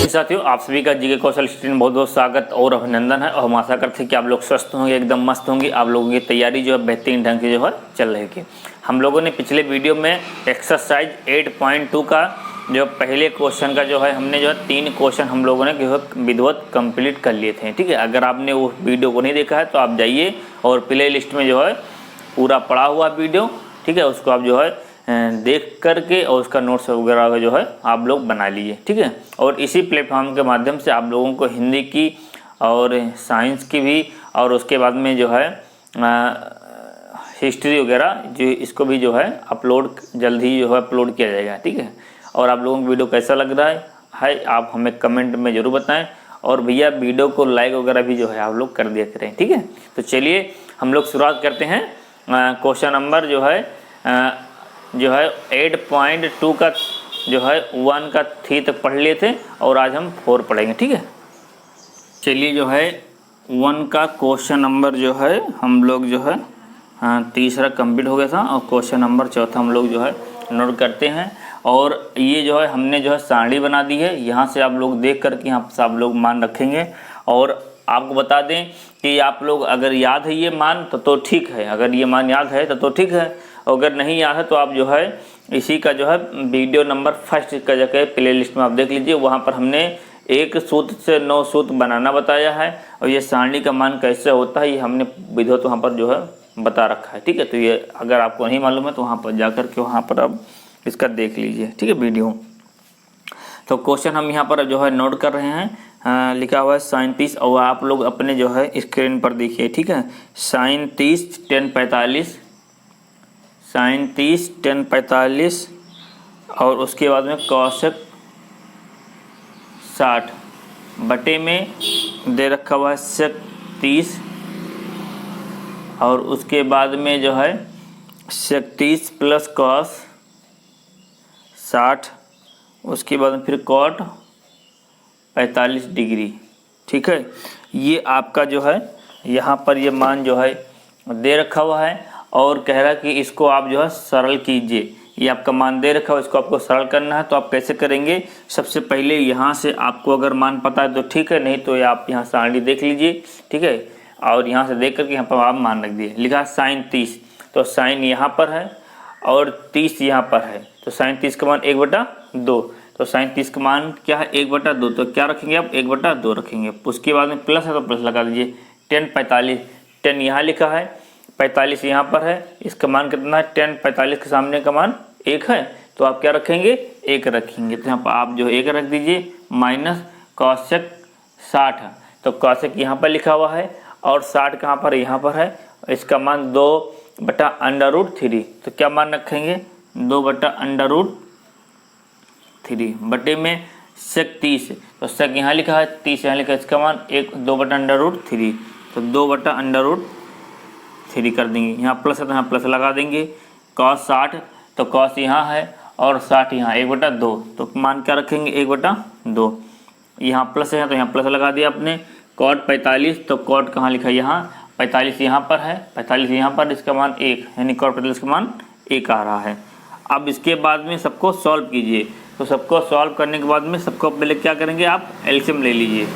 साथियों, आप सभी का जीके कौशल स्टडी में बहुत बहुत स्वागत और अभिनंदन है। और हम आशा करते हैं कि आप लोग स्वस्थ होंगे, एकदम मस्त होंगे। आप लोगों की तैयारी जो है बेहतरीन ढंग से जो है चल रही है। हम लोगों ने पिछले वीडियो में एक्सरसाइज 8.2 का जो पहले क्वेश्चन का जो है हमने जो है 3 क्वेश्चन हम लोगों ने जो है विधिवत कंप्लीट कर लिए थे। ठीक है, अगर आपने वो वीडियो को नहीं देखा है तो आप जाइए और प्ले लिस्ट में जो है पूरा पड़ा हुआ वीडियो, ठीक है, उसको आप जो है देख करके और उसका नोट्स वगैरह जो है आप लोग बना लीजिए। ठीक है, और इसी प्लेटफॉर्म के माध्यम से आप लोगों को हिंदी की और साइंस की भी और उसके बाद में जो है हिस्ट्री वगैरह जो इसको भी जो है अपलोड जल्द ही जो है अपलोड किया जाएगा। ठीक है, और आप लोगों को वीडियो कैसा लग रहा है आप हमें कमेंट में ज़रूर बताएं। और भैया वीडियो को लाइक वगैरह भी जो है आप लोग कर दिया करें। ठीक है, तो चलिए हम लोग शुरुआत करते हैं। क्वेश्चन नंबर जो है 8.2 का जो है 1 का 3 तक पढ़ लिए थे और आज हम 4 पढ़ेंगे। ठीक है, चलिए जो है 1 का क्वेश्चन नंबर जो है हम लोग जो है तीसरा कंप्लीट हो गया था और क्वेश्चन नंबर चौथा हम लोग जो है नोट करते हैं। और ये जो है हमने जो है सारणी बना दी है, यहाँ से आप लोग देख करके यहाँ से आप लोग मान रखेंगे। और आपको बता दें कि आप लोग अगर याद है ये मान तो ठीक है, अगर ये मान याद है तो ठीक है, अगर नहीं याद है तो आप जो है इसी का जो है वीडियो नंबर फर्स्ट का जगह प्ले लिस्ट में आप देख लीजिए। वहाँ पर हमने 1 सूत्र से 9 सूत्र बनाना बताया है और ये सारणी का मान कैसे होता है ये हमने विधिवत वहाँ पर जो है बता रखा है। ठीक है, तो ये अगर आपको नहीं मालूम है तो वहाँ पर जा कर के वहाँ पर आप इसका देख लीजिए। ठीक है, वीडियो। तो क्वेश्चन हम यहाँ पर जो है नोट कर रहे हैं, लिखा हुआ है sin 30 और आप लोग अपने जो है स्क्रीन पर देखिए। ठीक है, sin 30 1045 sin 30 1045 और उसके बाद में cosec 60 बटे में दे रखा हुआ है sec 30 और उसके बाद में जो है sec 30 प्लस cos 60 उसके बाद में फिर cot 45 डिग्री। ठीक है, ये आपका जो है यहाँ पर ये मान जो है दे रखा हुआ है और कह रहा है कि इसको आप जो है सरल कीजिए। ये आपका मान दे रखा हुआ, इसको आपको सरल करना है। तो आप कैसे करेंगे? सबसे पहले यहाँ से आपको अगर मान पता है तो ठीक है, नहीं तो आप यहाँ सारणी देख लीजिए। ठीक है, और यहाँ से देख करके यहाँ पर आप मान रख दिए। लिखा sin 30 तो साइन यहाँ पर है और 30 यहाँ पर है, तो sin 30 का मान 1/2। तो sin 30 का मान क्या है? 1/2। तो क्या रखेंगे आप? 1/2 रखेंगे। उसके बाद में प्लस है तो प्लस लगा दीजिए। 10 45 10 यहाँ लिखा है, 45 यहाँ पर है, इसका मान कितना है? 10 45 के सामने का मान 1 है, तो आप क्या रखेंगे? 1 रखेंगे। तो यहाँ पर आप जो 1 रख दीजिए माइनस cosec 60 है, तो cosec यहाँ पर लिखा हुआ है और 60 कहाँ पर? यहाँ पर है। इसका मान 2/√3। तो क्या मान रखेंगे? 2/√3 बटे में sec 30, तो sec यहाँ लिखा है, 30 यहाँ लिखा है, इसका मान 2/√3, तो 2/√3 कर देंगे। यहाँ प्लस है तो यहाँ प्लस लगा देंगे। cos 60 तो cos यहाँ है और 60 यहाँ 1/2, तो मान क्या रखेंगे? 1/2। यहाँ प्लस है तो यहाँ प्लस लगा दिया आपने। cot 45 तो cot कहाँ लिखा है? यहाँ 45 यहाँ पर है, 45 यहाँ पर, इसका मान 1, यानी cot 45 का मान 1 आ रहा है। अब इसके बाद में सबको सॉल्व कीजिए। तो सबको सॉल्व करने के बाद में सबको पहले क्या करेंगे? आप एलसीएम ले लीजिए।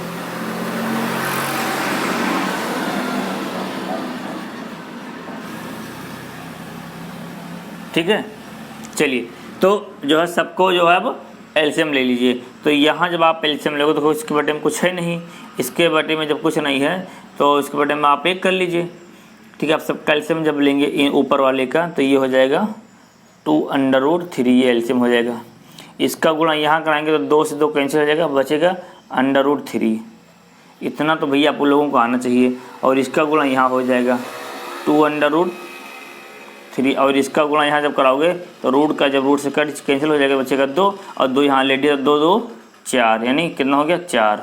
ठीक है, चलिए तो जो है सबको जो है अब एलसीएम ले लीजिए। तो यहाँ जब आप एलसीएम लोगे तो इसके बटे में कुछ है नहीं, इसके बटे में जब कुछ नहीं है तो इसके बटे में आप 1 कर लीजिए। ठीक है, आप सब एलसीएम जब लेंगे ऊपर वाले का तो ये हो जाएगा 2/√3, ये एलसीएम हो जाएगा। इसका गुणा यहाँ कराएंगे तो 2 से 2 कैंसिल हो जाएगा, बचेगा √3। इतना तो भैया आप लोगों को आना चाहिए। और इसका गुणा यहाँ हो जाएगा 2/√3 और इसका गुणा यहाँ जब कराओगे तो रूट का जब रूट से कट कैंसिल हो जाएगा, बचेगा 2 और 2 यहाँ ले लिया, 2 2 4, यानी कितना हो गया? 4।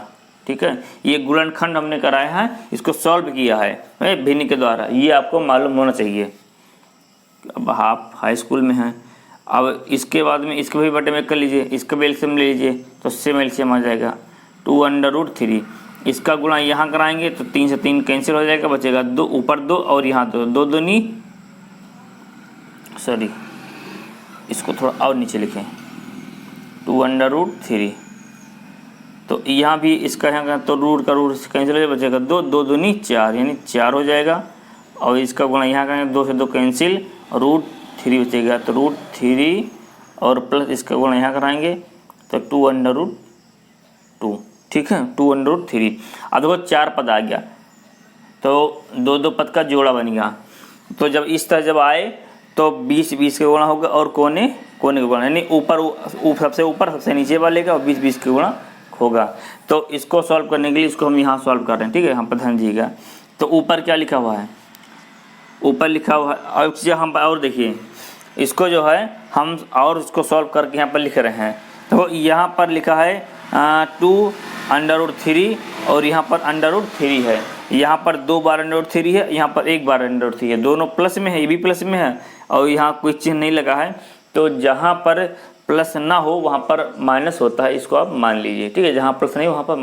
ठीक है, ये गुणनखंड हमने कराया है, इसको सॉल्व किया है भिन्न के द्वारा, ये आपको मालूम होना चाहिए। अब आप हाई स्कूल में हैं। अब इसके बाद में इसके भी बटे में कर लीजिए, इसका भी एलसीएम ले लीजिए, तो सेम एलसीएम आ जाएगा 2/√3। इसका गुणा यहाँ कराएंगे तो 3 से 3 कैंसिल हो जाएगा, बचेगा 2, ऊपर 2 और यहाँ 2, 2 दूनी, सॉरी इसको थोड़ा और नीचे लिखें, 2/√3। तो यहाँ भी इसका यहाँ का तो रूट का रूट कैंसिल हो जाएगा, बचेगा 2, 2 दूनी 4 यानी 4 हो जाएगा। और इसका गुणा यहाँ का 2 से 2 कैंसिल, रूट 3 बचेगा, तो रूट 3 और प्लस इसका गुणा यहाँ कराएंगे तो 2√2, ठीक है, 2√3। अब देखो 4 पद आ गया तो 2 पद का जोड़ा बन गया। तो जब इस तरह जब आए तो 20 के गुणा होगा और कोने के गुणा, यानी ऊपर सबसे ऊपर सबसे नीचे वाले का और 20 के गुणा होगा। तो इसको सॉल्व करने के लिए इसको हम यहाँ सॉल्व कर रहे हैं, ठीक है, हम पर ध्यान दीजिएगा। तो ऊपर क्या लिखा हुआ है, ऊपर लिखा हुआ है और चीज़ हम और देखिए इसको जो है हम और इसको सॉल्व करके यहाँ पर लिख रहे हैं। तो यहाँ पर लिखा है 2√3 और यहाँ पर √3 है, यहाँ पर 2 बार √3 है, यहाँ पर 1 बार √3 है, दोनों प्लस में है, ये भी प्लस में है और यहाँ कोई चिन्ह नहीं लगा है। तो जहाँ पर प्लस ना हो वहाँ पर माइनस होता है, इसको आप मान लीजिए, ठीक है। जहाँ प्लस नहीं वहाँ पर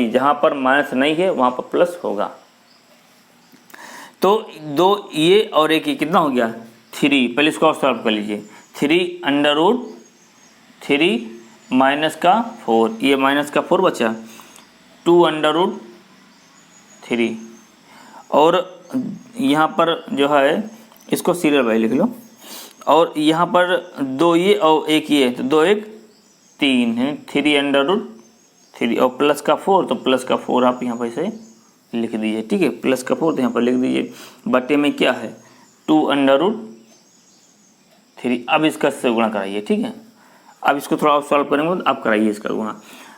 जहाँ पर माइनस नहीं है वहाँ पर प्लस होगा। तो 2 ये और 1 ये कितना हो गया 3। पहले इसको और सॉल्व कर लीजिए। 3√3 माइनस का 4, ये माइनस का 4 बचा, 2√3 और यहाँ पर जो है इसको सीरियल बाई लिख लो और यहाँ पर 2 ये और 1 ये, तो 2 1 3 है, 3√3 और प्लस का 4, तो प्लस का 4 आप यहाँ पर इसे लिख दीजिए, ठीक है, प्लस का 4 तो यहाँ पर लिख दीजिए। बटे में क्या है 2√3। अब इसका से गुणा कराइए, ठीक है। अब इसको थोड़ा सॉल्व करेंगे तो आप कराइए इसका गुणा।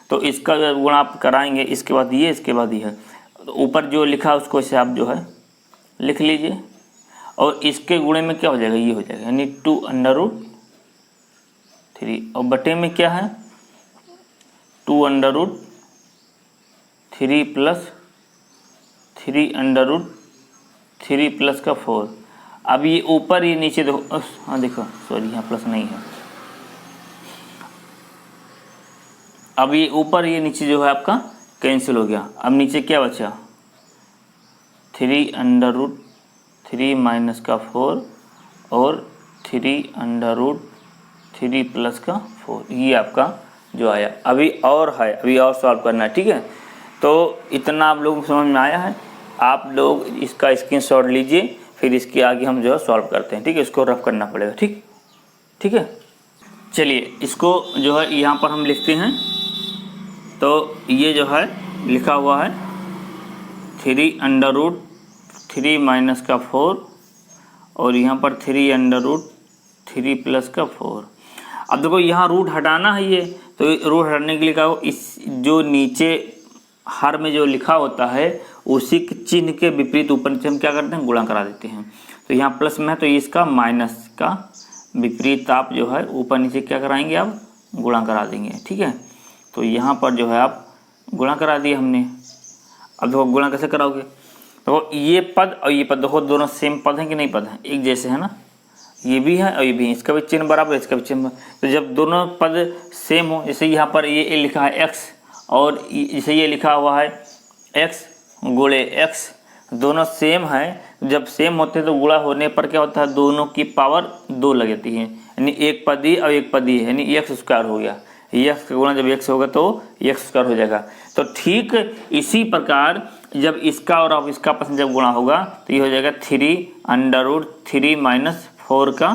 तो इसका गुणा आप कराएंगे, इसके बाद ये, इसके बाद ये है, तो ऊपर जो लिखा है उसको इसे आप जो है लिख लीजिए और इसके गुणे में क्या हो जाएगा, ये हो जाएगा, यानी 2√3 और बटे में क्या है 2√3 प्लस 3√3 प्लस का 4। अब ये ऊपर ये नीचे देखो, हाँ देखो सॉरी यहाँ प्लस नहीं है। अब ये ऊपर ये नीचे जो है आपका कैंसिल हो गया। अब नीचे क्या बचा 3√3 माइनस का 4 और 3√3 प्लस का 4, ये आपका जो आया। अभी और है, अभी और सॉल्व करना है, ठीक है। तो इतना आप लोगों को समझ में आया है। आप लोग इसका स्क्रीनशॉट लीजिए, फिर इसके आगे हम जो है सॉल्व करते हैं, ठीक है। इसको रफ करना पड़ेगा, ठीक है। चलिए इसको जो है यहाँ पर हम लिखते हैं। तो ये जो है लिखा हुआ है 3√3 माइनस का 4 और यहाँ पर 3√3 प्लस का 4। अब देखो यहाँ रूट हटाना है ये, तो रूट हटाने के लिए क्या हो, इस जो नीचे हर में जो लिखा होता है उसी के चिन्ह के विपरीत ऊपर नीचे हम क्या करते हैं गुणा करा देते हैं। तो यहाँ प्लस में है तो इसका माइनस का विपरीत आप जो है ऊपर नीचे क्या कराएंगे, आप गुणा करा देंगे, ठीक है। तो यहाँ पर जो है आप गुणा करा दिए हमने। अब देखो गुणा कैसे कराओगे, तो ये पद और ये पद देखो दोनों सेम पद हैं कि नहीं, पद हैं एक जैसे है ना, ये भी है और ये भी है, इसका भी चिन्ह बराबर, इसका भी चिन्ह। तो जब दोनों पद सेम हो, जैसे यहाँ पर ये लिखा है x और जैसे ये लिखा हुआ है x गुणे x, दोनों सेम है। जब सेम होते हैं तो गुणा होने पर क्या होता है, दोनों की पावर 2 लग जाती है, यानी एक पद ही और एक पद ही, यानी x² हो गया। x का गुणा जब x होगा तो x² हो जाएगा। तो ठीक इसी प्रकार जब इसका और अब इसका आपस में जब गुणा होगा तो ये हो जाएगा 3√3 माइनस 4 का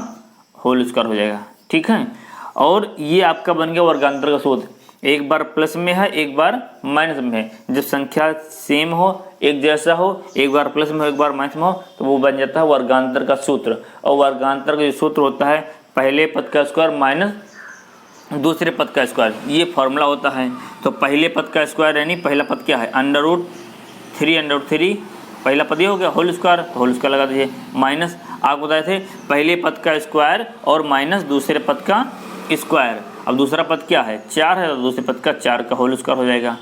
होल स्क्वायर हो जाएगा, ठीक है। और ये आपका बन गया वर्गांतर का सूत्र, एक बार प्लस में है एक बार माइनस में है। जब संख्या सेम हो, एक जैसा हो, एक बार प्लस में हो एक बार माइनस में हो, तो वो बन जाता है वर्गांतर का सूत्र। और वर्गांतर का जो सूत्र होता है पहले पद का स्क्वायर माइनस दूसरे पद का स्क्वायर, ये फॉर्मूला होता है। तो पहले पद का स्क्वायर यानी पहला पद क्या है √3 पहला पद ये हो गया, होल स्क्वायर लगा दीजिए, माइनस आपको बताए थे पहले पद का स्क्वायर और माइनस दूसरे पद का स्क्वायर। अब दूसरा पद क्या है 4 है, तो दूसरे पद का 4 का होल स्क्वायर हो जाएगा।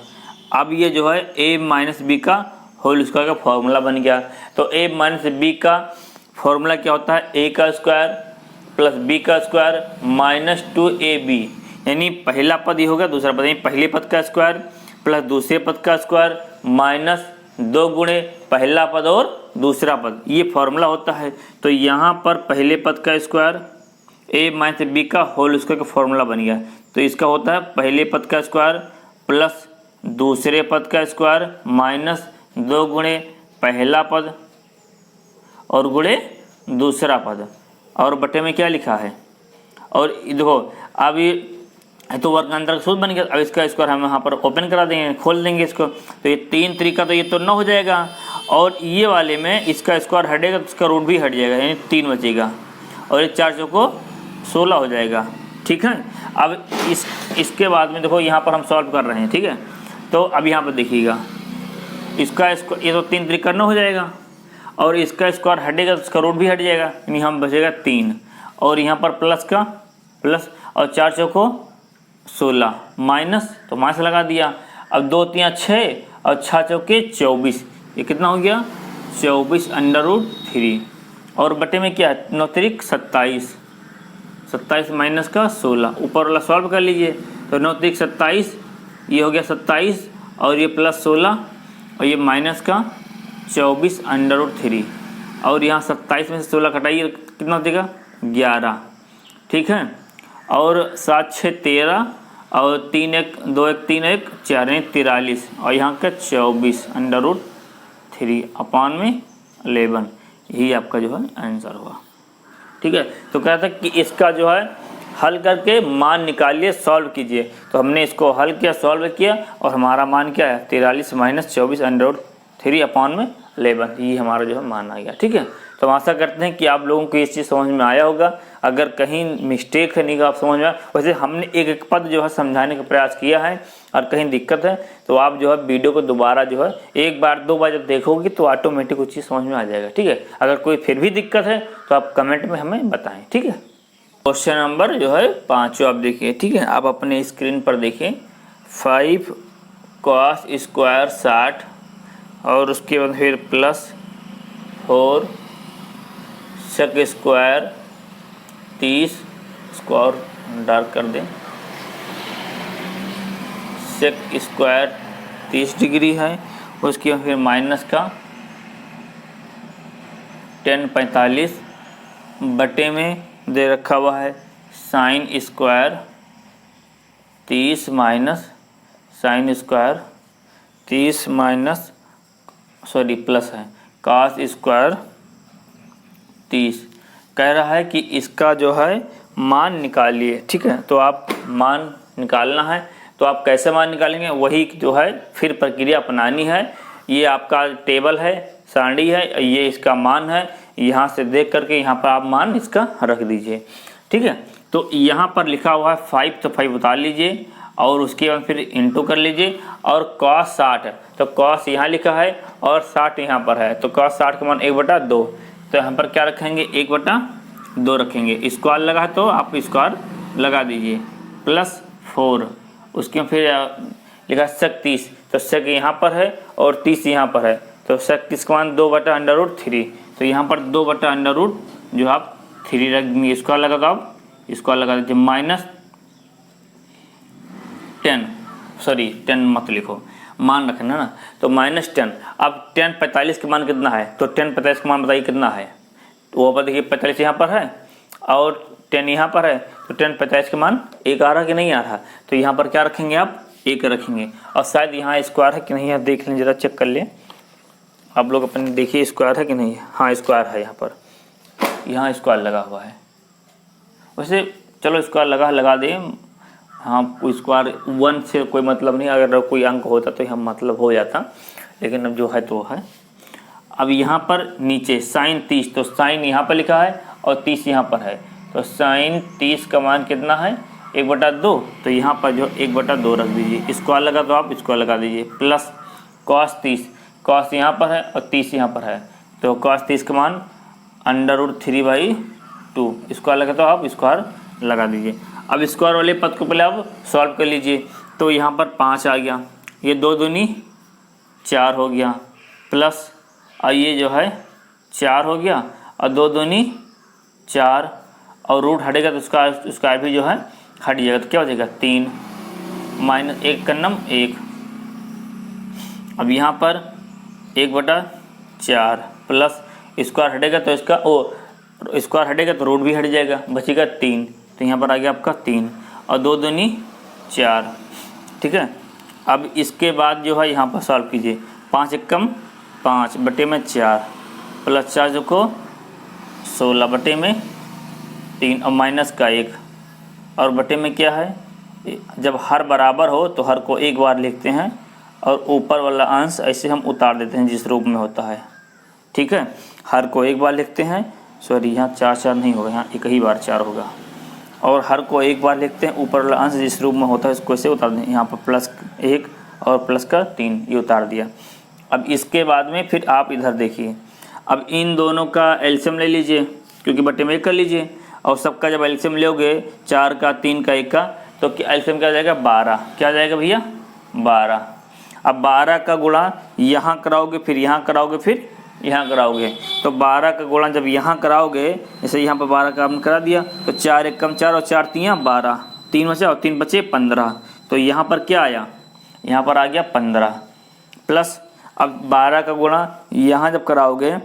अब ये जो है a माइनस बी का होल स्क्वायर का फॉर्मूला बन गया। तो a माइनस बी का फॉर्मूला क्या होता है, a का स्क्वायर प्लस b का स्क्वायर माइनस 2ab, यानी पहला पद ये होगा, दूसरा पद यानी पहले पद का स्क्वायर प्लस दूसरे पद का स्क्वायर माइनस 2 गुणे पहला पद और दूसरा पद, ये फॉर्मूला होता है। तो यहाँ पर पहले पद का स्क्वायर a माइनस बी का होल स्क्वायर का फॉर्मूला बन गया। तो इसका होता है पहले पद का स्क्वायर प्लस दूसरे पद का स्क्वायर माइनस 2 गुणे पहला पद और गुणे दूसरा पद, और बटे में क्या लिखा है। और देखो अब ये तो वर्ग का अंतर सूत्र बन गया। अब इसका स्क्वायर हम यहाँ पर ओपन करा देंगे, खोल देंगे इसको, तो ये 3 तरीका तो ये तो 9 हो जाएगा, और ये वाले में इसका स्क्वायर हटेगा तो इसका रूट भी हट जाएगा, यानी 3 बचेगा, और ये 4 चौको 16 हो जाएगा। ठीक है, अब इसके बाद में देखो यहाँ पर हम सॉल्व कर रहे हैं। ठीक है, तो अब यहाँ पर देखिएगा इसका ये तो 3 तरीका 9 हो जाएगा, और इसका स्क्वायर हटेगा तो इसका रूट भी हट जाएगा, यानी हम बचेगा 3, और यहाँ पर प्लस का प्लस, और 4 चौको 16 माइनस, तो माइनस लगा दिया। अब 2 3 6 और 6 चौके 24, ये कितना हो गया 24 अंडर रूट 3, और बटे में क्या है 9 त्रिक 27, 27 माइनस का 16, ऊपर वाला सॉल्व कर लीजिए, तो 9 त्रिक 27, ये हो गया 27, और ये प्लस 16, और ये माइनस का 24 अंडर रूट 3, और यहाँ 27 में से 16 घटाइए कितना देगा 11। ठीक है, और 7 6 13, और 3 1 2 1 3 1 4 43, और यहाँ का 24 अंडर रूट 3 अपान में 11, यही आपका जो है आंसर हुआ। ठीक है, तो कहता है कि इसका जो है हल करके मान निकालिए, सॉल्व कीजिए। तो हमने इसको हल किया, सॉल्व किया, और हमारा मान क्या है 43 माइनस 24 अंडर रूट 3 अपान में 11, ये हमारा जो है मान आ गया। ठीक है, तो आशा करते हैं कि आप लोगों को ये चीज़ समझ में आया होगा। अगर कहीं मिस्टेक है नहीं आप समझ में, वैसे हमने एक एक पद जो है समझाने का प्रयास किया है, और कहीं दिक्कत है तो आप जो है वीडियो को दोबारा जो है 1 बार 2 बार जब देखोगे तो ऑटोमेटिक वो चीज़ समझ में आ जाएगा। ठीक है, अगर कोई फिर भी दिक्कत है तो आप कमेंट में हमें बताएं। ठीक है, क्वेश्चन नंबर जो है 5 आप देखिए। ठीक है, आप अपने स्क्रीन पर देखिए 5 cos स्क्वायर 60, और उसके बाद फिर प्लस 4 sec स्क्वायर 30, इसको और डार्क कर दें, sec स्क्वायर 30 डिग्री है, उसके बाद फिर माइनस का 10 45 बटे में दे रखा हुआ है sine square 30 minus sine square 30 minus plus है कास स्क्वायर 30। कह रहा है कि इसका जो है मान निकालिए। ठीक है, तो आप मान निकालना है, तो आप कैसे मान निकालेंगे, वही जो है फिर प्रक्रिया अपनानी है। ये आपका टेबल है, सारणी है, ये इसका मान है, यहाँ से देख करके यहाँ पर आप मान इसका रख दीजिए। ठीक है, तो यहाँ पर लिखा हुआ है 5, तो 5 उतार लीजिए, और उसके बाद फिर इंटू कर लीजिए, और cos 60 है तो cos यहाँ लिखा है और 60 यहाँ पर है, तो cos 60 का मान 1/2, तो यहाँ पर क्या रखेंगे 1/2 रखेंगे। स्क्वायर लगा तो आप स्क्वायर लगा दीजिए, प्लस 4, उसके फिर लिखा sec 30, तो sec यहाँ पर है और 30 यहाँ पर है, तो sec 30 का मान 2/√3, तो यहाँ पर 2/√, जो आप 3 रख देंगे, स्क्वायर लगा तो आप स्क्वायर लगा दीजिए, माइनस 10 मत लिखो, मान रखना ना, तो -10। अब 10 45 के मान कितना है, तो 10 45 का मान बताइए कितना है, तो वो पर देखिए 45 यहाँ पर है और 10 यहाँ पर है, तो 10 45 के मान 1 आ रहा कि नहीं आ रहा, तो यहाँ पर क्या रखेंगे आप 1 रखेंगे, और शायद यहाँ स्क्वायर है कि नहीं है देख लें, ज़रा चेक कर लें आप लोग अपने, देखिए स्क्वायर है कि नहीं है। हाँ स्क्वायर है, यहाँ स्क्वायर लगा हुआ है। वैसे चलो स्क्वायर लगा दें, हाँ कोई स्क्वायर 1 से कोई मतलब नहीं, अगर कोई अंक होता तो हम मतलब हो जाता, लेकिन अब जो है तो है। अब यहाँ पर नीचे साइन 30, तो साइन यहाँ पर लिखा है और 30 यहाँ पर है, तो साइन 30 का मान कितना है 1/2, तो यहाँ पर जो 1/2 रख दीजिए, स्क्वायर लगा तो आप स्क्वायर लगा दीजिए, प्लस cos 30, cos यहाँ पर है और 30 यहाँ पर है, तो cos 30 का मान √3/2, स्क्वायर लगा तो आप स्क्वायर लगा दीजिए। अब स्क्वायर वाले पद को पहले आप सॉल्व कर लीजिए, तो यहाँ पर 5 आ गया, ये 2 दूनी 4 हो गया, प्लस और ये जो है 4 हो गया, और 2 दूनी 4, और रूट हटेगा तो उसका भी जो है हट जाएगा, तो क्या हो जाएगा 3, माइनस 1 का नम 1। अब यहाँ पर 1/4 प्लस स्क्वायर हटेगा तो इसका स्क्वायर हटेगा तो रूट भी हट जाएगा, बचेगा 3, तो यहाँ पर आ गया आपका 3, और 2 दूनी 4। ठीक है, अब इसके बाद जो है यहाँ पर सॉल्व कीजिए। 5 एकम 5 बटे में 4 प्लस 4 जो को 16 बटे में 3 और माइनस का 1 और बटे में क्या है, जब हर बराबर हो तो हर को एक बार लिखते हैं और ऊपर वाला अंश ऐसे हम उतार देते हैं जिस रूप में होता है। ठीक है, हर को एक बार लिखते हैं, सॉरी यहाँ 4 4 नहीं होगा, यहाँ एक ही बार 4 होगा। और हर को एक बार लिखते हैं, ऊपर वाला अंश जिस रूप में होता है इसको ऐसे उतार दें। यहाँ पर प्लस 1 और प्लस का 3 ये उतार दिया। अब इसके बाद में फिर आप इधर देखिए, अब इन दोनों का एलसीएम ले लीजिए क्योंकि बटे में 1 कर लीजिए और सबका जब एलसीएम लोगे 4 का 3 का 1 का तो एलसीएम क्या आ जाएगा 12। क्या आ जाएगा भैया 12। अब 12 का गुणा यहाँ कराओगे फिर यहाँ कराओगे फिर यहाँ कराओगे तो 12 का गुणा जब यहाँ कराओगे, जैसे यहाँ पर 12 का आपने करा दिया तो 4 एकम 4 और 4 3 12, 3 बचा और 3 बचे 15। तो यहाँ पर क्या आया, यहाँ पर आ गया 15 प्लस अब 12 का गुणा यहाँ जब कराओगे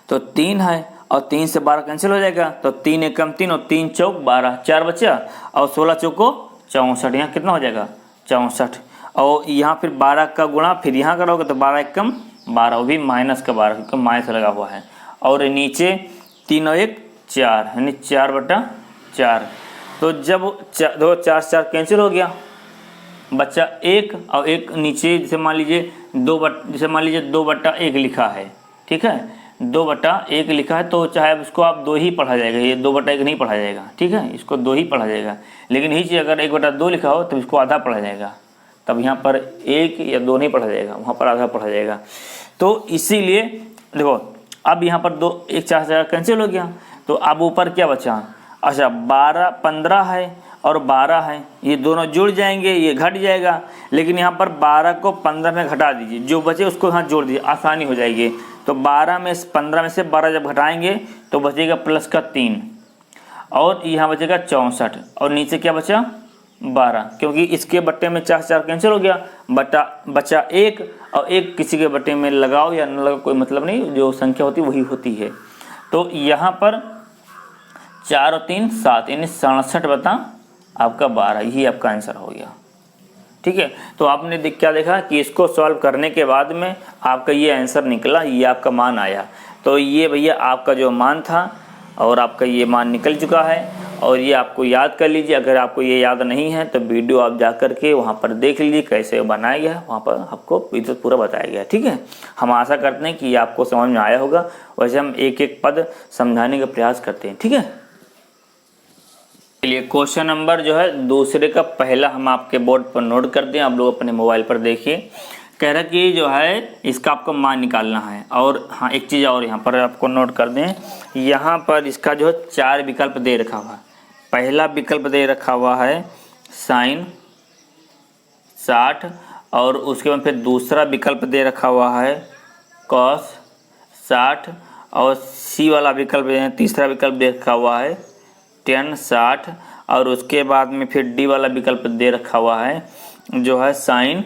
तो 3 है और 3 से 12 कैंसिल हो जाएगा तो 3 एकम 3 और 3 चौक 12, 4 बचा और 16 चौको 64। यहाँ कितना हो जाएगा 64। और यहाँ फिर 12 का गुणा फिर यहाँ करोगे तो 12 एकम 12, वो भी माइनस का 12 क्योंकि माइनस लगा हुआ है। और नीचे 3 और 1 4 यानी 4 बटा 4। तो जब 2 4 4 कैंसिल हो गया, बच्चा 1 और 1 नीचे जैसे मान लीजिए 2 बटा 1 लिखा है। ठीक है, 2 बटा 1 लिखा है तो चाहे इसको आप 2 ही पढ़ा जाएगा, ये 2 बटा 1 नहीं पढ़ा जाएगा। ठीक है, इसको 2 ही पढ़ा जाएगा। लेकिन यही चीज़ अगर 1 बटा 2 लिखा हो तो इसको आधा पढ़ा जाएगा, तब यहाँ पर 1 या 2 नहीं पढ़ा जाएगा, वहाँ पर आधा पढ़ा जाएगा। तो इसीलिए देखो अब यहाँ पर 2 1 4 4 कैंसिल हो गया तो अब ऊपर क्या बचा, अच्छा 15 है और 12 है, ये दोनों जुड़ जाएंगे, ये घट जाएगा। लेकिन यहाँ पर 12 को 15 में घटा दीजिए, जो बचे उसको यहाँ जोड़ दीजिए, आसानी हो जाएगी। तो 15 में से 12 जब घटाएंगे तो बचेगा प्लस का 3 और यहाँ बचेगा 64 और नीचे क्या बचा 12, क्योंकि इसके बट्टे में 4 4 कैंसिल हो गया, बचा 1 और 1 किसी के बट्टे में लगाओ या न लगाओ कोई मतलब नहीं, जो संख्या होती है वही होती है। तो यहाँ पर 4 और 3 7 यानी 67 बटा आपका 12, यही आपका आंसर हो गया। ठीक है, तो आपने क्या देखा कि इसको सॉल्व करने के बाद में आपका ये आंसर निकला, ये आपका मान आया। तो ये भैया आपका जो मान था और आपका ये मान निकल चुका है और ये आपको याद कर लीजिए। अगर आपको ये याद नहीं है तो वीडियो आप जा कर के वहाँ पर देख लीजिए कैसे बनाया गया है, वहाँ पर आपको वीडियो पूरा बताया गया है। ठीक है, हम आशा करते हैं कि ये आपको समझ में आया होगा। वैसे हम एक एक पद समझाने का प्रयास करते हैं। ठीक है, चलिए क्वेश्चन नंबर जो है दूसरे का पहला हम आपके बोर्ड पर नोट कर दें, आप लोग अपने मोबाइल पर देखिए। कह रहा कि जो है इसका आपको मान निकालना है। और हाँ एक चीज़ और यहाँ पर आपको नोट कर दें, यहाँ पर इसका जो है 4 विकल्प दे रखा हुआ है। पहला विकल्प दे रखा हुआ है साइन 60 और उसके बाद फिर दूसरा विकल्प दे रखा हुआ है कॉस 60 और सी वाला विकल्प तीसरा विकल्प दे रखा हुआ है tan 60 और उसके बाद में फिर डी वाला विकल्प दे रखा हुआ है जो है साइन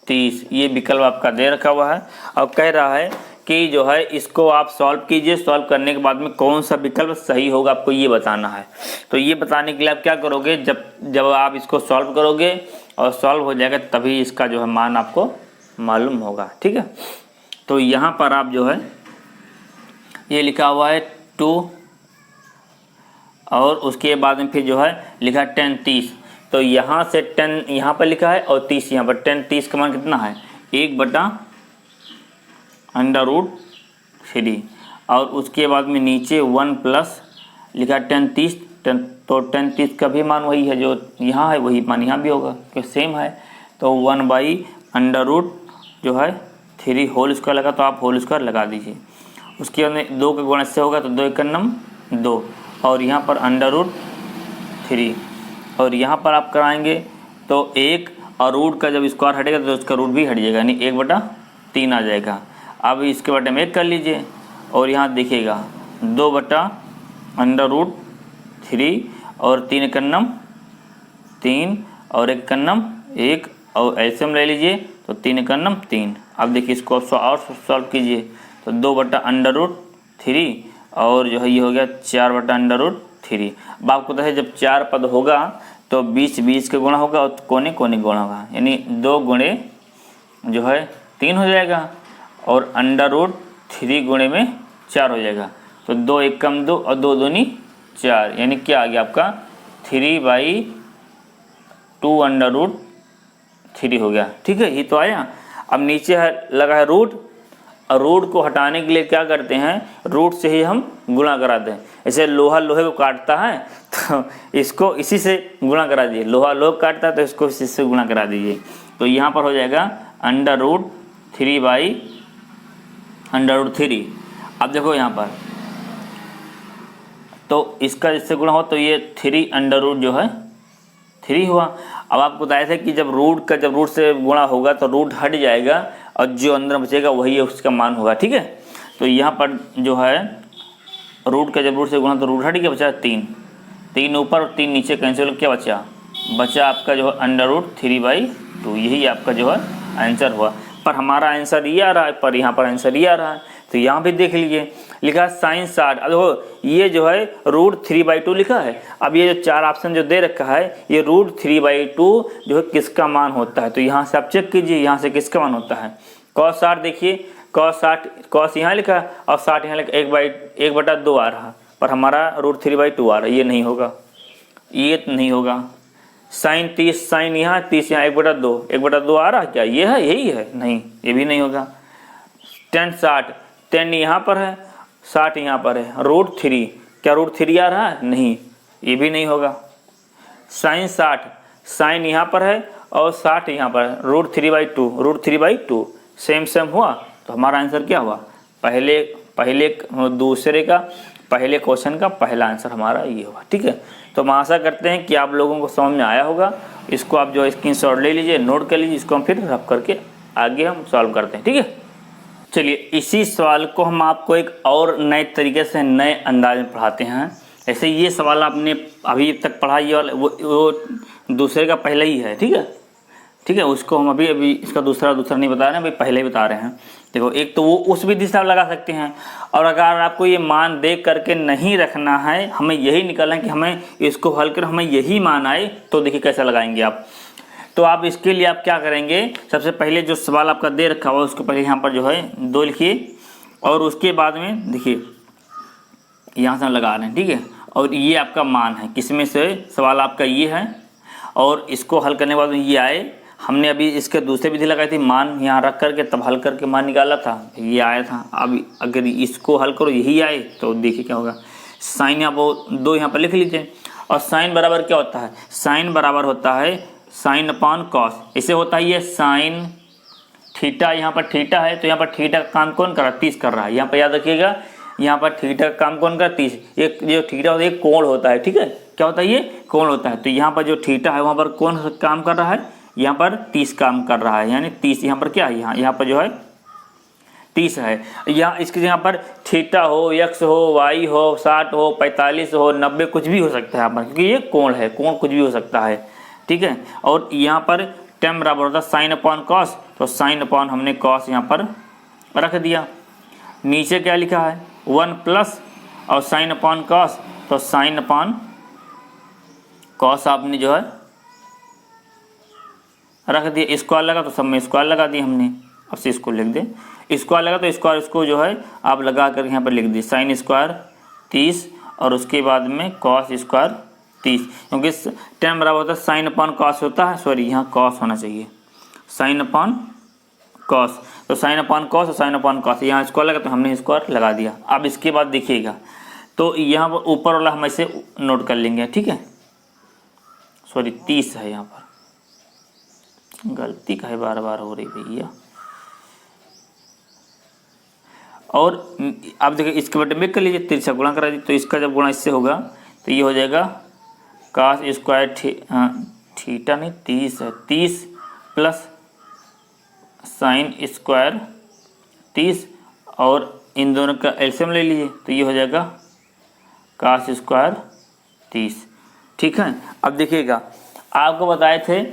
30। ये विकल्प आपका दे रखा हुआ है और कह रहा है कि जो है इसको आप सॉल्व कीजिए, सॉल्व करने के बाद में कौन सा विकल्प सही होगा आपको ये बताना है। तो ये बताने के लिए आप क्या करोगे, जब आप इसको सॉल्व करोगे और सॉल्व हो जाएगा तभी इसका जो है मान आपको मालूम होगा। ठीक है, तो यहाँ पर आप जो है ये लिखा हुआ है 2 और उसके बाद में फिर जो है लिखा है 10 30। तो यहाँ से 10 यहाँ पर लिखा है और 30 यहाँ पर। 10 30 का मान कितना है 1/√3 और उसके बाद में नीचे 1 प्लस लिखा 10 30। तो 10 30 का भी मान वही है जो यहाँ है, वही मान यहाँ भी होगा क्योंकि सेम है। तो 1/√3 जो है 3 होल स्क्वायर लगा तो आप होल स्क्वायर लगा दीजिए। उसके बाद में 2 के गुणा से होगा तो 2 एक नम 2 और यहाँ पर √3 और यहाँ पर आप कराएंगे तो 1 और रूट का जब स्क्वायर हटेगा तो उसका रूट भी हट जाएगा यानी 1/3 आ जाएगा। अब इसके बटे में 1 कर लीजिए और यहाँ देखिएगा 2/√3 और 3 कन्नम 3 और 1 कन्नम 1 और एलसीएम ले लीजिए तो 3 कन्नम 3। अब देखिए इसको और सॉल्व कीजिए तो 2/√3 और जो है ये हो गया 4/√3। अब आपको तो है जब 4 पद होगा तो 20 के गुणा होगा और कोने कोने गुणा होगा, यानी 2 गुणे जो है 3 हो जाएगा और √3 गुणे में 4 हो जाएगा। तो 2 एकम 2 और 2 दूनी 4, यानी क्या आ गया आपका 3/2√3 हो गया। ठीक है, ये तो आया। अब नीचे है लगा है रूट, और रूट को हटाने के लिए क्या करते हैं, रूट से ही हम गुणा कराते हैं। ऐसे लोहा लोहे को काटता है तो इसको इसी से गुणा करा दीजिए, लोहा लोहा काटता है तो इसको इसी से गुणा करा दीजिए। तो यहाँ पर हो जाएगा √3/√3। अब देखो यहाँ पर तो इसका जिससे गुणा हो तो ये 3 जो है 3 हुआ। अब आपको बताया था कि जब रूट से गुणा होगा तो रूट हट जाएगा और जो अंदर बचेगा वही उसका मान होगा। ठीक है, तो यहाँ पर जो है रूट से गुणा तो रूट हट गया, बचा 3 ऊपर और 3 नीचे कैंसिल, क्या बचा आपका जो है √3/2। यही आपका जो है आंसर हुआ। पर हमारा आंसर ये आ रहा है, पर यहाँ पर आंसर ये आ रहा है। तो यहाँ भी देख लीजिए, लिखा है sin 60। अब देखो ये जो है √3/2 लिखा है। अब ये जो 4 ऑप्शन जो दे रखा है, ये √3/2 जो है किसका मान होता है, तो यहाँ से आप चेक कीजिए यहाँ से किसका मान होता है। cos 60 देखिए, cos यहाँ लिखा है और 60 यहाँ लिखा, 1/2 आ रहा, पर हमारा √3/2 आ रहा है, ये नहीं होगा, ये तो नहीं होगा। sin 30, sin यहाँ 30 यहाँ 1/2 आ रहा है, क्या ये है, यही है, नहीं ये भी नहीं होगा। tan 60, tan यहाँ पर है 60 यहाँ पर है, √3, क्या √3 आ रहा है, नहीं ये भी नहीं होगा। sin 60, sin यहाँ पर है और 60 यहाँ पर है, √3/2 सेम हुआ। तो हमारा आंसर क्या हुआ, पहले क्वेश्चन का पहला आंसर हमारा ये होगा। ठीक है, तो हम आशा करते हैं कि आप लोगों को समझ में आया होगा। इसको आप जो स्क्रीनशॉट ले लीजिए, नोट कर लीजिए, इसको हम फिर रफ करके आगे हम सॉल्व करते हैं। ठीक है, चलिए इसी सवाल को हम आपको एक और नए तरीके से नए अंदाज में पढ़ाते हैं। ऐसे ये सवाल आपने अभी तक पढ़ा, ये वाला वो दूसरे का पहले ही है। ठीक है, उसको हम अभी इसका दूसरा नहीं बता रहे हैं, अभी पहले ही बता रहे हैं। देखो, एक तो वो उस विधि से आप लगा सकते हैं, और अगर आपको ये मान देख करके नहीं रखना है, हमें यही निकालना है कि हमें इसको हल कर हमें यही मान आए, तो देखिए कैसे लगाएंगे आप। तो आप इसके लिए आप क्या करेंगे, सबसे पहले जो सवाल आपका दे रखा हुआ उसको पहले यहाँ पर जो है 2 लिखिए, और उसके बाद में देखिए यहाँ से लगा रहे हैं। ठीक है, और ये आपका मान है, किसमें से सवाल आपका ये है, और इसको हल करने के बाद ये आए। हमने अभी इसके दूसरे विधि लगाई थी, मान यहाँ रख करके तब हल करके मान निकाला था, ये आया था। अब अगर इसको हल करो यही आए तो देखिए क्या होगा। साइन यहाँ पर 2 यहाँ पर लिख लीजिए, और साइन बराबर क्या होता है, साइन बराबर होता है sin अपॉन कॉस। इसे होता है ये साइन थीटा, यहाँ पर थीटा है तो यहाँ पर थीटा का काम कौन कर रहा है, 30 कर रहा है। यहाँ पर याद रखिएगा, यहाँ पर थीटा का काम कौन कर रहा है, 30। एक जो थीटा होता है एक कोण होता है। ठीक है, क्या होता है, ये कोण होता है। तो यहाँ पर जो थीटा है वहाँ पर कौन काम कर रहा है, यहाँ पर 30 काम कर रहा है, यानी 30 यहाँ पर क्या है, यहाँ पर जो है 30 है। यहाँ इसके यहाँ पर थीटा हो, x हो, y हो, 60 हो, 45 हो, 90 कुछ भी हो सकता है यहाँ पर, क्योंकि ये कोण है, कोण कुछ भी हो सकता है। ठीक है, और यहाँ पर टेम बराबर होता है साइन अपॉन कॉस, तो साइन अपॉन हमने कॉस यहाँ पर रख दिया। नीचे क्या लिखा है 1 प्लस और साइन अपॉन कॉस, तो साइन अपॉन कॉस आपने जो है रख दिया। स्क्वायर लगा तो सब में स्क्वायर लगा दिया हमने। अब से इसको लिख दे, स्क्वायर लगा तो स्क्वायर इसको जो है आप लगा कर यहाँ पर लिख दी, साइन स्क्वायर 30 और उसके बाद में कॉस स्क्वायर 30, क्योंकि टेन बराबर होता है साइन अपॉन कॉस होता है, सॉरी यहाँ कॉस होना चाहिए, साइन अपॉन कॉस, तो साइन अपॉन कॉस और साइन अपॉन कॉस, यहाँ स्क्वायर लगा तो हमने स्क्वायर लगा दिया। अब इसके बाद देखिएगा, तो यहाँ पर ऊपर वाला हम ऐसे नोट कर लेंगे। ठीक है, सॉरी 30 है, यहाँ पर गलती का है, बार बार हो रही भैया। और आप देखिए इसके बटे में कर लीजिए, 30 गुणा करा दीजिए, तो इसका जब गुणा इससे होगा तो ये हो जाएगा कास स्क्वायर थीटा नहीं 30 है, 30 प्लस साइन स्क्वायर 30, और इन दोनों का एलसीएम ले लीजिए तो ये हो जाएगा कास स्क्वायर 30। ठीक है, अब देखिएगा आपको बताए थे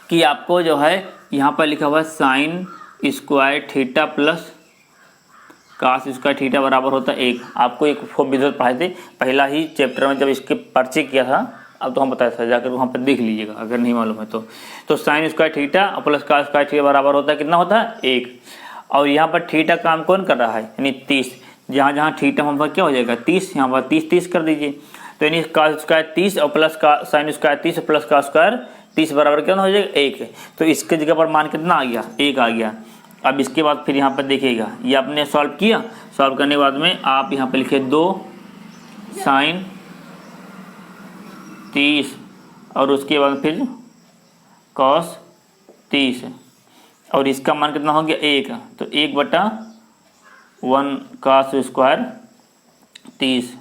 कि आपको जो है यहाँ पर लिखा हुआ है sine square theta plus cos square theta बराबर होता है 1। आपको एक विधि पढ़ाए थे पहला ही चैप्टर में, जब इसके परिचय किया था अब तो हम बता सकते, जाकर वहाँ पर देख लीजिएगा अगर नहीं मालूम है तो साइन स्क्वायर थीटा और प्लस का स्क्वायर थीटा बराबर होता है कितना होता है 1। और यहाँ पर थीटा काम कौन कर रहा है यानी 30, जहाँ जहाँ थीटा वहाँ पर क्या हो जाएगा 30, यहाँ पर 30 कर दीजिए। तो यानी का स्क्वायर 30 और प्लस का साइन स्क्वायर 30 और प्लस का स्क्वायर 30 बराबर कितना हो जाएगा 1। तो इसके जगह पर मान कितना आ गया 1 आ गया। अब इसके बाद फिर यहाँ पर देखिएगा, ये आपने सॉल्व किया, सॉल्व करने के बाद में आप यहाँ पर लिखे 2 साइन 30 और उसके बाद फिर कॉस 30 और इसका मान कितना हो गया 1। तो 1/1 कास स्क्वायर 30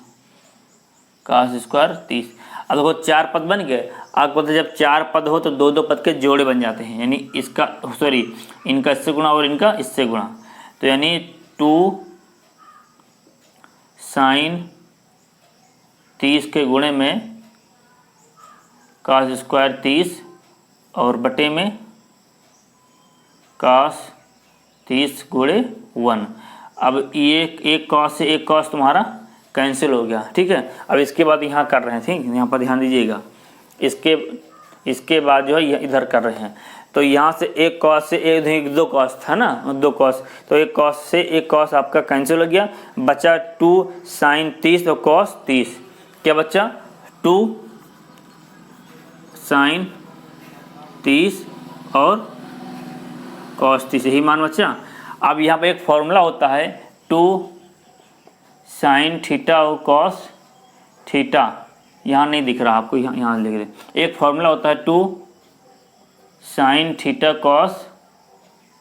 कास स्क्वायर 30। अब देखो 4 पद बन गए। आपको पता है जब 4 पद हो तो 2 पद के जोड़े बन जाते हैं, यानी इसका सॉरी इनका इससे गुणा और इनका इससे गुणा। तो यानी 2 साइन 30 के गुणे में कास स्क्वायर 30 और बटे में कास 30 गुणे 1। अब ये एक कॉस से एक कॉस तुम्हारा कैंसिल हो गया, ठीक है। अब इसके बाद यहाँ कर रहे हैं, ठीक, यहाँ पर ध्यान दीजिएगा। इसके बाद जो है इधर कर रहे हैं, तो यहाँ से एक कॉस से एक 2 कॉस था ना, 2 कॉस, तो एक कॉस से एक कॉस आपका कैंसिल हो गया, बचा 2 साइन 30 और कॉस 30। क्या बचा 2 साइन 30 और कॉस 30, यही मान बचा। अब यहाँ पे एक फॉर्मूला होता है 2 साइन थीटा और कॉस थीटा, यहाँ नहीं दिख रहा आपको, यहाँ लिख दे। एक फॉर्मूला होता है 2 साइन थीटा कॉस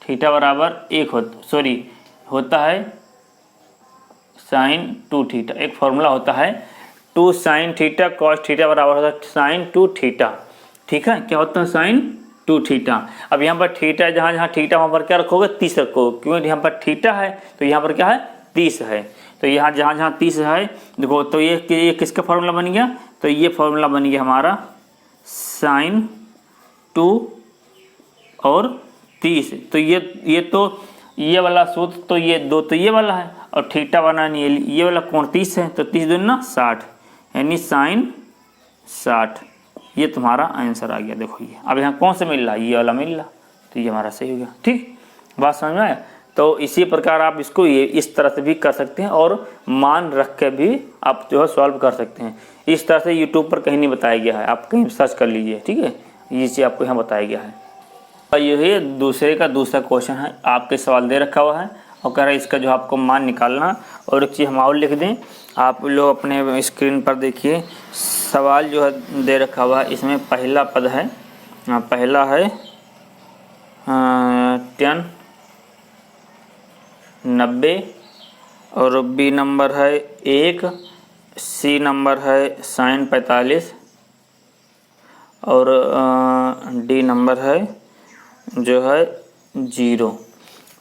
थीटा बराबर 1 होता है साइन 2 थीटा। एक फॉर्मूला होता है 2 साइन थीटा कॉस थीटा बराबर होता है साइन 2 थीटा, ठीक है। क्या होता है साइन 2 थीटा। अब यहाँ पर थीटा जहाँ जहाँ थीटा वहाँ पर क्या रखोगे 30 रखोगे, क्योंकि यहाँ पर थीटा है तो यहाँ पर क्या है 30 है। तो यहाँ जहाँ जहाँ 30 है देखो, तो ये किसका फॉर्मूला बन गया, तो ये फॉर्मूला बन गया हमारा साइन 2 और 30। तो ये वाला सूत्र तो ये 2 तो ये वाला है और थीटा बना नहीं, ये वाला कोण 30 है, तो 30 दूना 60 यानी साइन 60। ये तुम्हारा आंसर आ गया। देखो ये अब यहाँ कौन सा मिल रहा है, ये वाला मिल रहा, तो ये हमारा सही हो गया, ठीक। बात समझ में आया। तो इसी प्रकार आप इसको ये इस तरह से भी कर सकते हैं और मान रख के भी आप जो है सॉल्व कर सकते हैं। इस तरह से यूट्यूब पर कहीं नहीं बताया गया है, आप कहीं सर्च कर लीजिए, ठीक है। ये चीज़ आपको यहाँ बताया गया है। और ये दूसरे का दूसरा क्वेश्चन है, आपके सवाल दे रखा हुआ है और कह रहा है इसका जो आपको मान निकालना। और एक चीज़ हम और लिख दें, आप लोग अपने स्क्रीन पर देखिए, सवाल जो है दे रखा हुआ है, इसमें पहला पद है, पहला है 10 90 और बी नंबर है 1, सी नंबर है साइन 45 और डी नंबर है जो है 0।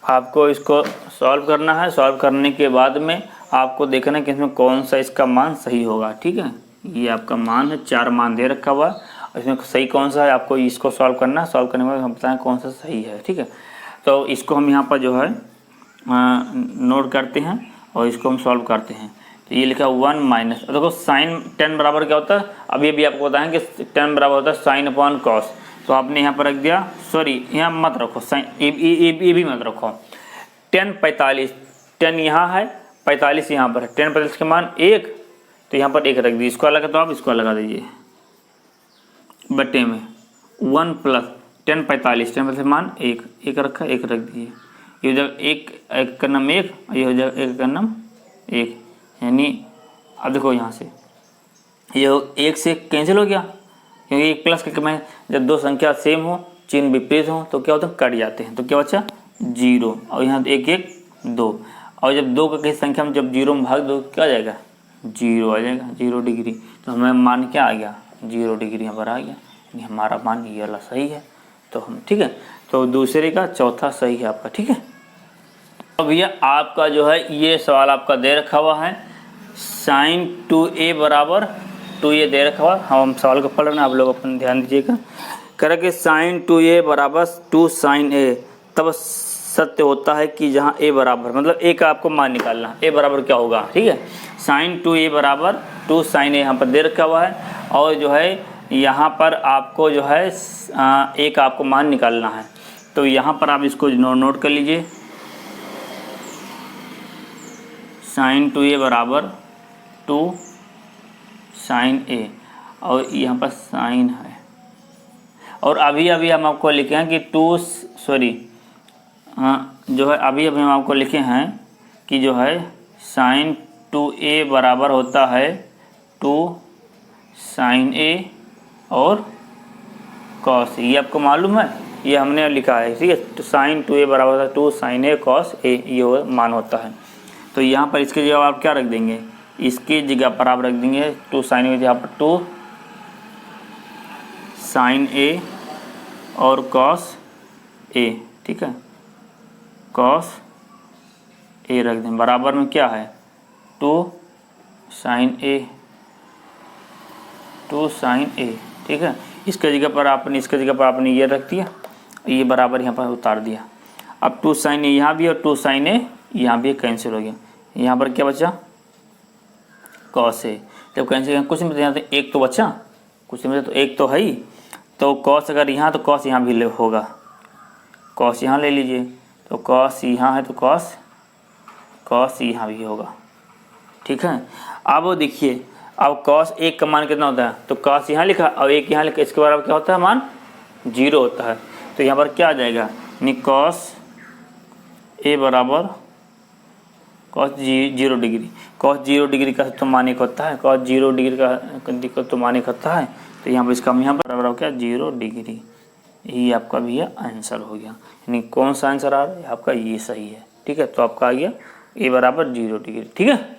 आपको इसको सॉल्व करना है। सॉल्व करने के बाद में आपको देखना है कि इसमें कौन सा इसका मान सही होगा, ठीक है। ये आपका मान है, 4 मान दे रखा हुआ है, इसमें सही कौन सा है आपको इसको सॉल्व करना है। सॉल्व करने के बाद हम बताएं कौन सा सही है, ठीक है। तो इसको हम यहाँ पर जो है नोट करते हैं और इसको हम सॉल्व करते हैं। तो ये लिखा 1 माइनस, देखो साइन 10 बराबर क्या होता है, अब ये भी आपको बताएं कि 10 बराबर होता है साइन अपॉन कॉस। तो आपने यहाँ पर रख दिया, सॉरी यहाँ मत रखो साइन, ये भी मत रखो। 10 45, 10 यहाँ है 45 यहाँ पर है, 10 45 के मान 1, तो यहाँ पर 1 रख दीजिए। इसको अलग है तो आप इसको लगा दीजिए, बटे में 1 प्लस 10 45, 10 45 मान 1 रखा, 1 रख दीजिए। ये हो जाएगा 1 का नाम 1, ये हो जाएगा 1 का नाम 1, यानी अब देखो यहाँ से ये 1 से कैंसिल हो गया, क्योंकि 1 प्लस करके मैं जब 2 संख्या सेम हो, चिन्ह विपरीत हो तो क्या होता है कट जाते हैं। तो क्या बचा 0 और यहाँ 1 1 2, और जब 2 का किसी संख्या में जब 0 में भाग दो क्या आ जाएगा 0 आ जाएगा, 0 डिग्री। तो हमें मान क्या आ गया 0 डिग्री यहाँ पर आ गया, यानी हमारा मान ये वाला सही है। तो हम ठीक है, तो दूसरे का चौथा सही है आपका, ठीक है। तो भैया आपका जो है ये सवाल आपका दे रखा हुआ है साइन 2a बराबर 2a दे रखा हुआ। हम सवाल को पढ़ रहे हैं, आप लोग अपन ध्यान दीजिएगा। कह कि साइन 2a बराबर 2 साइन a, तब सत्य होता है कि जहाँ a बराबर, मतलब a का आपको मान निकालना, a बराबर क्या होगा, ठीक है। साइन 2a बराबर 2 साइन a यहाँ पर दे रखा हुआ है और जो है यहाँ पर आपको जो है एक आपको मान निकालना है। तो यहाँ पर आप इसको नोट कर लीजिए, sin 2a बराबर 2 sin a, और यहाँ पर साइन है। और अभी हम आपको लिखे हैं कि जो है अभी हम आपको लिखे हैं कि जो है sin 2a बराबर होता है 2 sin a और cos a। ये आपको मालूम है, ये हमने लिखा है, ठीक है। तो sin 2a बराबर होता है 2 sin a cos a, ये मान होता है। तो यहाँ पर इसके जगह आप क्या रख देंगे, इसकी जगह पर आप रख देंगे 2 sin a, यहाँ पर 2 sin a और cos a, ठीक है, cos a रख दें, बराबर में क्या है 2 sin a, ठीक है। इसके जगह पर आपने ये रख दिया, ये बराबर यहाँ पर उतार दिया। अब 2 sin a यहाँ भी और 2 sin a यहाँ भी कैंसिल हो गया। यहाँ पर क्या बचा cos a, जब कैंसिल कुछ नहीं बचा, यहाँ तो एक तो बचा, कुछ नहीं बचा तो एक तो है ही। तो cos अगर यहाँ तो cos यहाँ भी होगा, cos यहाँ ले लीजिए, तो cos यहाँ है तो cos यहाँ भी होगा, ठीक है। अब वो देखिए, अब cos एक का मान कितना होता है, तो cos यहाँ लिखा और एक यहाँ लिखा, इसके बराबर क्या होता है मान 0 होता है। तो यहाँ पर क्या आ जाएगा, यानी cos a बराबर cos 0 डिग्री, cos 0 डिग्री का तो मान एक होता है, cos 0 डिग्री का तो मान एक होता है। तो यहाँ पर इसका यहाँ पर बराबर क्या 0 डिग्री, ये आपका भी आंसर हो गया। यानी कौन सा आंसर आ रहा है आपका, ये सही है, ठीक है। तो आपका आ गया a बराबर 0 डिग्री, ठीक है।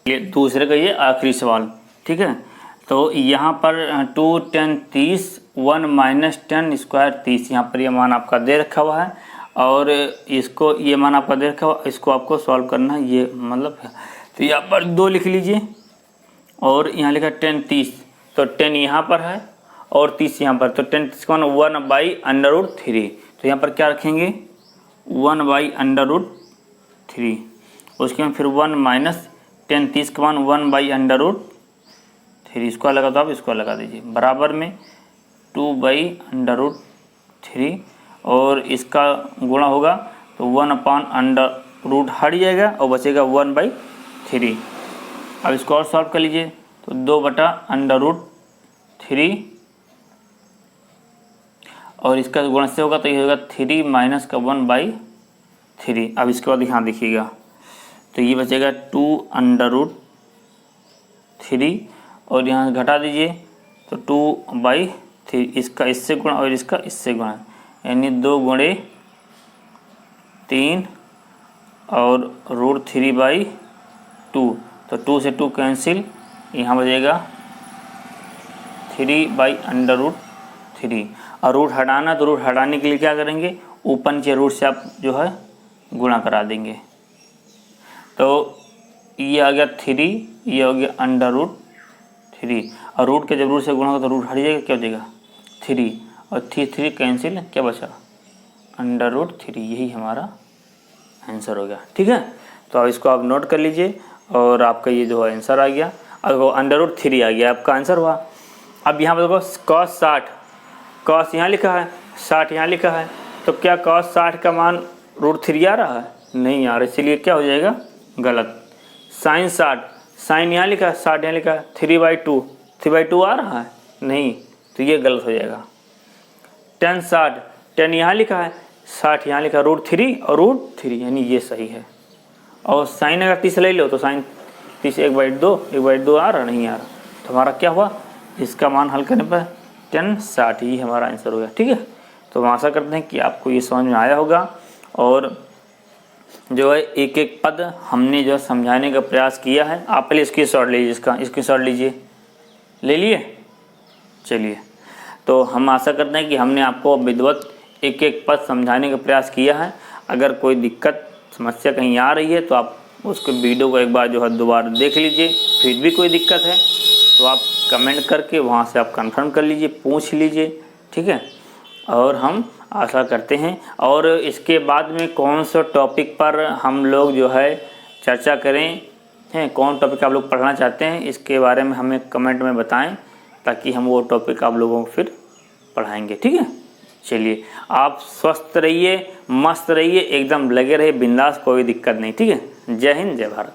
ये दूसरे का ये आखिरी सवाल, ठीक है। तो यहाँ पर 2 10 30 1 माइनस 10 स्क्वायर 30, यहाँ पर ये मान आपका दे रखा हुआ है और इसको ये मान आपका दे रखा हुआ, इसको आपको सॉल्व करना है, ये मतलब है। तो यहाँ पर 2 लिख लीजिए और यहाँ लिखा 10 30, तो 10 यहाँ पर है और 30 यहाँ पर, तो 10 30 का मान 1/√3। तो यहाँ पर क्या रखेंगे 1/√3, उसके बाद फिर 1 माइनस 10 30 का मान 1/√3, इसको लगा तो आप इसको लगा दीजिए, बराबर में 2/√3 और इसका गुणा होगा तो 1/√, हट जाएगा और बचेगा 1/3। अब इसको और सॉल्व कर लीजिए, तो 2/√3 और इसका गुणा से होगा तो ये होगा 3 माइनस का 1/3। अब इसके बाद यहाँ देखिएगा, तो ये बचेगा 2√3 और यहाँ घटा दीजिए तो 2/3, इसका इससे गुणा और इसका इससे गुणा, यानी 2 गुणे 3 और √3/2, तो 2 से 2 कैंसिल, यहाँ बचेगा 3/√3। और रूट हटाना, तो रूट हटाने के लिए क्या करेंगे, ऊपर के रूट से आप जो है गुणा करा देंगे। तो ये आ गया 3, ये हो गया √3 और रूट के जब रूट से गुणा होगा तो रूट हट जाएगा, क्या हो जाएगा 3 और 3 कैंसिल, क्या बचा √3, यही हमारा आंसर हो गया, ठीक है। तो अब इसको आप नोट कर लीजिए और आपका ये जो आंसर आ गया, अब वो √3 आ गया आपका आंसर हुआ। अब यहाँ पर देखो cos 60, cos यहाँ लिखा है 60 यहाँ लिखा है, तो क्या cos 60 का मान √3 आ रहा है, नहीं आ रहा, इसलिए क्या हो जाएगा गलत। sin 60, sin यहाँ लिखा है 60 यहाँ लिखा है 3/2 आ रहा है, नहीं, तो ये गलत हो जाएगा। tan 60, tan यहाँ लिखा है 60 यहाँ लिखा √3 और √3, यानी ये सही है। और sin अगर 30 ले लो तो sin 30 1/2 आ रहा, नहीं आ रहा, तो हमारा क्या हुआ, इसका मान हल करने पर tan 60 ही हमारा आंसर हो गया, ठीक है। तो हम आशा करते हैं कि आपको ये समझ में आया होगा और जो है एक एक पद हमने जो समझाने का प्रयास किया है। आप पहले स्क्रीनशॉट लीजिए, इसका स्क्रीनशॉट लीजिए, ले लिए, चलिए। तो हम आशा करते हैं कि हमने आपको विधिवत एक एक पद समझाने का प्रयास किया है। अगर कोई दिक्कत समस्या कहीं आ रही है तो आप उसको वीडियो को एक बार जो है दोबारा देख लीजिए, फिर भी कोई दिक्कत है तो आप कमेंट करके वहाँ से आप कंफर्म कर लीजिए, पूछ लीजिए, ठीक है। और हम आशा करते हैं और इसके बाद में कौन सा टॉपिक पर हम लोग जो है चर्चा करें हैं, कौन टॉपिक आप लोग पढ़ना चाहते हैं, इसके बारे में हमें कमेंट में बताएं ताकि हम वो टॉपिक आप लोगों को फिर पढ़ाएंगे। ठीक है, चलिए आप स्वस्थ रहिए, मस्त रहिए, एकदम लगे रहिए बिंदास, कोई दिक्कत नहीं। ठीक है, जय हिंद जय भारत।